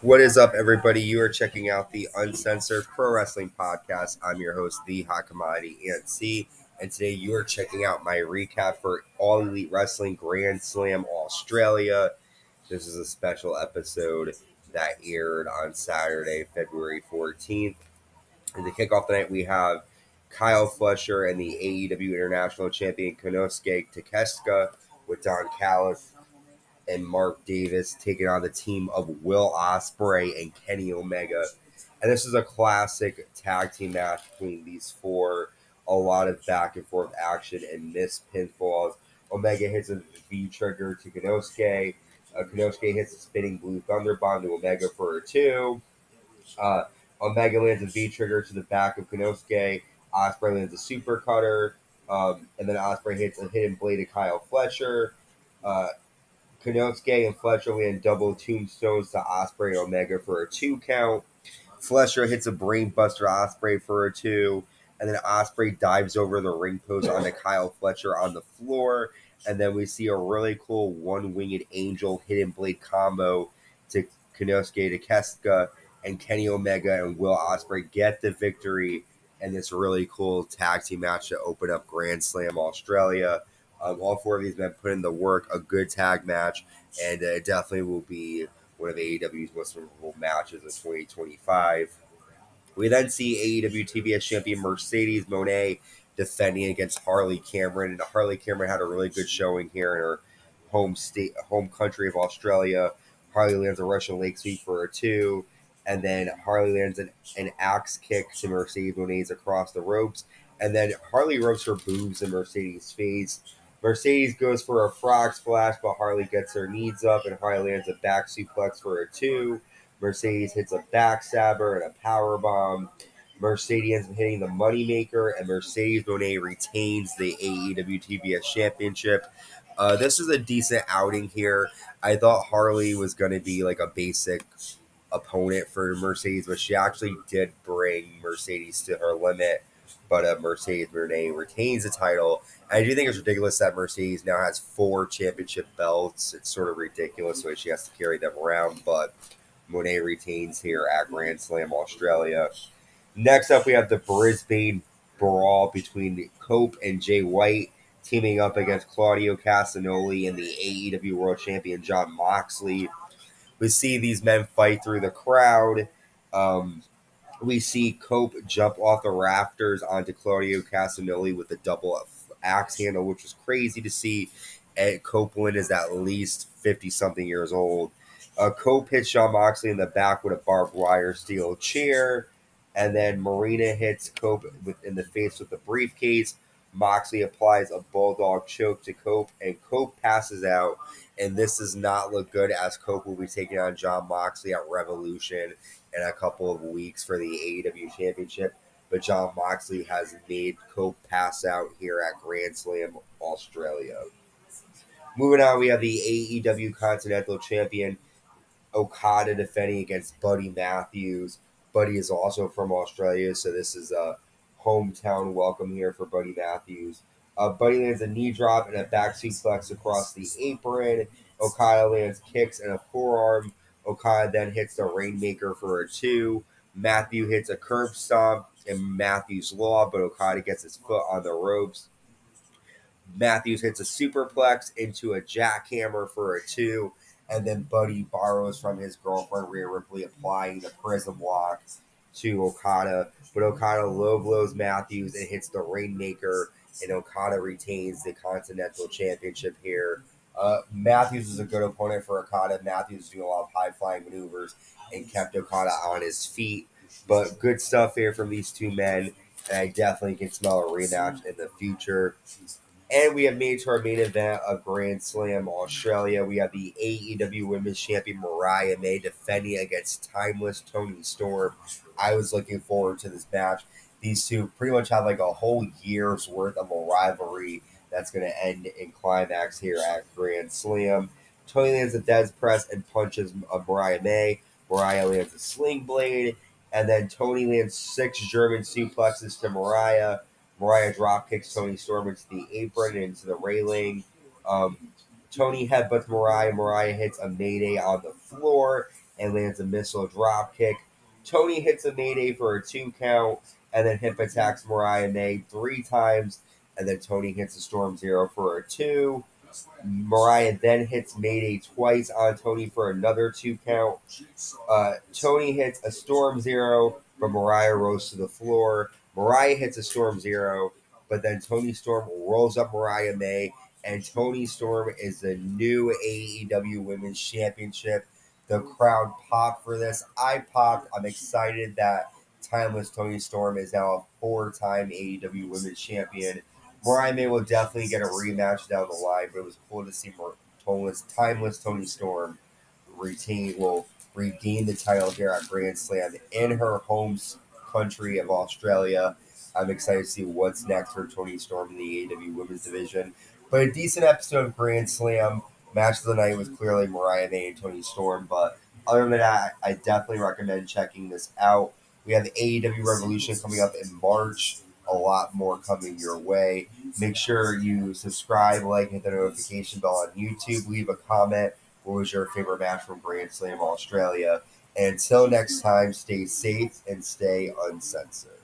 What is up, everybody? You are checking out the Uncensored Pro Wrestling Podcast. I'm your host, the Hot Commodity ANC, and today you are checking out my recap for All Elite Wrestling Grand Slam Australia. This is a special episode that aired on Saturday, February 14th. And to kick off the night, we have Kyle Fletcher and the AEW International Champion Konosuke Takeshita with Don Callis and Mark Davis taking on the team of Will Ospreay and Kenny Omega. And this is a classic tag team match between these four. A lot of back and forth action and missed pinfalls. Omega hits a V trigger to Konosuke. Konosuke hits a spinning blue thunder bomb to Omega for a two. Uh, Omega lands a V trigger to the back of Konosuke. Ospreay lands a super cutter. And then Ospreay hits a hidden blade to Kyle Fletcher. Uh, Konosuke and Fletcher land double tombstones to Ospreay and Omega for a two count. Fletcher hits a brainbuster to Ospreay for a two, and then Ospreay dives over the ring post onto Kyle Fletcher on the floor. And then we see a really cool one-winged angel hidden blade combo to Konosuke Takeshita, and Kenny Omega and Will Ospreay get the victory in this really cool tag team match to open up Grand Slam Australia. All four of these men put in the work, a good tag match, and it definitely will be one of AEW's most memorable matches of 2025. We then see AEW TBS champion Mercedes Mone defending against Harley Cameron, and Harley Cameron had a really good showing here in her home country of Australia. Harley lands a Russian leg sweep for a two, and then Harley lands an axe kick to Mercedes Mone's across the ropes, and then Harley rubs her boobs in Mercedes' face. Mercedes goes for a frog splash, but Harley gets her knees up, and Harley lands a back suplex for a two. Mercedes hits a backstabber and a power bomb. Mercedes ends up hitting the moneymaker, and Mercedes Moné retains the AEW TBS Championship. This is a decent outing here. I thought Harley was going to be like a basic opponent for Mercedes, but she actually did bring Mercedes to her limit. But Mercedes Moné retains the title. I do think it's ridiculous that Mercedes now has four championship belts. It's sort of ridiculous the way she has to carry them around, but Monet retains here at Grand Slam Australia. Next up, we have the Brisbane Brawl between Cope and Jay White teaming up against Claudio Castagnoli and the AEW World Champion John Moxley. We see these men fight through the crowd. Um, we see Cope jump off the rafters onto Claudio Castagnoli with a double axe handle, which was crazy to see. And Copeland is at least 50 something years old. Cope hits John Moxley in the back with a barbed wire steel chair. And then Marina hits Cope in the face with the briefcase. Moxley applies a bulldog choke to Cope, and Cope passes out. And this does not look good as Cope will be taking on John Moxley at Revolution in a couple of weeks for the AEW Championship. But John Moxley has made Cope pass out here at Grand Slam Australia. Moving on, we have the AEW Continental Champion Okada defending against Buddy Matthews. Buddy is also from Australia, so this is a hometown welcome here for Buddy Matthews. Buddy lands a knee drop and a back suplex across the apron. Okada lands kicks and a forearm. Okada then hits the Rainmaker for a two. Matthew hits a curb stomp and Matthews Law, but Okada gets his foot on the ropes. Matthews hits a superplex into a jackhammer for a two, and then Buddy borrows from his girlfriend Rhea Ripley, applying the prism lock to Okada. But Okada low blows Matthews and hits the Rainmaker, and Okada retains the Continental Championship here. Matthews is a good opponent for Okada. Matthews is doing a lot of high flying maneuvers and kept Okada on his feet. But good stuff here from these two men, and I definitely can smell a rematch in the future. And we have made to our main event of Grand Slam Australia. We have the AEW Women's Champion Mariah May defending against Timeless Toni Storm. I was looking forward to this match. These two pretty much have like a whole year's worth of a rivalry that's going to end in climax here at Grand Slam. Tony lands a dead press and punches Mariah May. Mariah lands a sling blade. And then Tony lands six German suplexes to Mariah. Mariah drop kicks Toni Storm into the apron and into the railing. Um, Tony headbutts Mariah. Mariah hits a mayday on the floor. and lands a missile drop kick. Toni hits a Mayday for a 2 count, and then Hip attacks Mariah May 3 times, and then Toni hits a Storm Zero for a 2. Mariah then hits Mayday twice on Toni for another 2 count. Toni hits a Storm Zero, but Mariah rolls to the floor. Mariah hits a Storm Zero, but then Toni Storm rolls up Mariah May, and Toni Storm is the new AEW Women's Championship. The crowd popped for this. I popped. I'm excited that Timeless Toni Storm is now a 4-time AEW Women's Champion. Mariah May will definitely get a rematch down the line, but it was cool to see Timeless Toni Storm regain the title here at Grand Slam in her home country of Australia. I'm excited to see what's next for Toni Storm in the AEW Women's Division. But a decent episode of Grand Slam. Match of the night was clearly Mariah May and Toni Storm. But other than that, I definitely recommend checking this out. We have the AEW Revolution coming up in March. A lot more coming your way. Make sure you subscribe, like, hit the notification bell on YouTube. Leave a comment. What was your favorite match from Grand Slam Australia? And until next time, stay safe and stay uncensored.